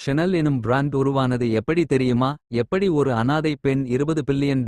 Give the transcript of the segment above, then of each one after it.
Chanel எனும் brand உருவானது எப்படி தெரியுமா? எப்படி ஒரு அனாதை பெண் $20 பில்லியன்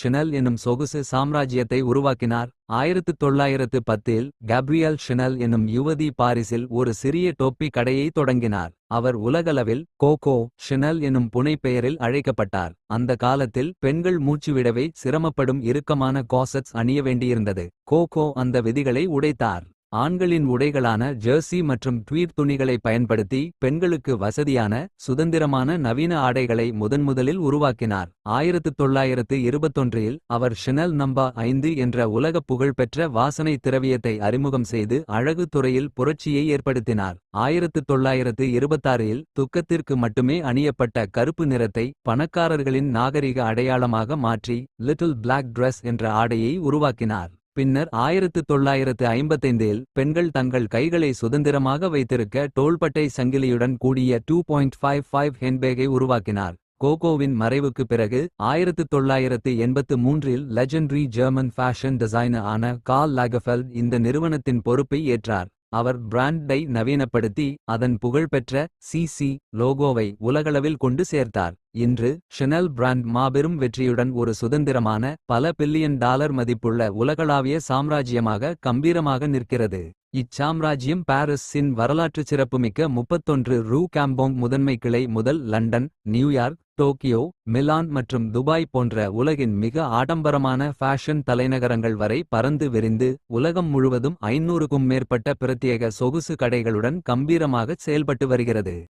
ஷெனல் எனும் சொகுசு சாம்ராஜ்யத்தை உருவாக்கினார். 1910இல் கேப்ரியல் ஷெனல் எனும் யுவதி பாரிஸில் ஒரு சிறிய டோப்பி கடையை தொடங்கினார். அவர் உலகளவில் கோகோ ஷெனல் எனும் புனைப்பெயரில் அழைக்கப்பட்டார். அந்த காலத்தில் பெண்கள் மூச்சுவிடவே சிரமப்படும் இறுக்கமான காசட்ஸ் அணிய வேண்டியிருந்தது. கோகோ அந்த விதிகளை உடைத்தார். ஆண்களின் உடைகளான ஜெர்சி மற்றும் ட்வீட் துணிகளை பயன்படுத்தி பெண்களுக்கு வசதியான சுதந்திரமான நவீன ஆடைகளை முதன்முதலில் உருவாக்கினார். 1921இல் அவர் ஷெனல் நம்பர் 5 என்ற உலகப் புகழ்பெற்ற வாசனை திரவியத்தை அறிமுகம் செய்து அழகு துறையில் புரட்சியை ஏற்படுத்தினார். 1926இல் துக்கத்திற்கு மட்டுமே அணியப்பட்ட கருப்பு நிறத்தை பணக்காரர்களின் நாகரிக அடையாளமாக மாற்றி லிட்டில் பிளாக் Dress என்ற ஆடையை உருவாக்கினார். பின்னர் 1955இல் பெண்கள் தங்கள் கைகளை சுதந்திரமாக வைத்திருக்க தோள்பட்டை சங்கிலியுடன் கூடிய 2.55 ஹேண்ட்பேக்கை உருவாக்கினார். கோகோவின் மறைவுக்குப் பிறகு 1983இல் லெஜெண்டரி ஜெர்மன் ஃபேஷன் டிசைனர் ஆன கார்ல் லாகர்ஃபெல்ட் இந்த நிறுவனத்தின் பொறுப்பை ஏற்றார். அவர் பிராண்டை நவீனப்படுத்தி அதன் புகழ்பெற்ற சிசி லோகோவை உலகளவில் கொண்டு சேர்த்தார். இன்று ஷெனல் பிராண்ட் மாபெரும் வெற்றியுடன் ஒரு சுதந்திரமான $பல பில்லியன் மதிப்புள்ள உலகளாவிய சாம்ராஜ்யமாக கம்பீரமாக நிற்கிறது. இச்சாம்ராஜ்யம் பாரிஸின் வரலாற்றுச் சிறப்புமிக்க 31 ரூ காம்போங் முதன்மை கிளை முதல் லண்டன், நியூயார்க், டோக்கியோ, மிலான் மற்றும் துபாய் போன்ற உலகின் மிக ஆடம்பரமான ஃபேஷன் தலைநகரங்கள் வரை பறந்து விரிந்து உலகம் முழுவதும் 500க்கும் மேற்பட்ட பிரத்யேக சொகுசு கடைகளுடன் கம்பீரமாகச் செயல்பட்டு வருகிறது.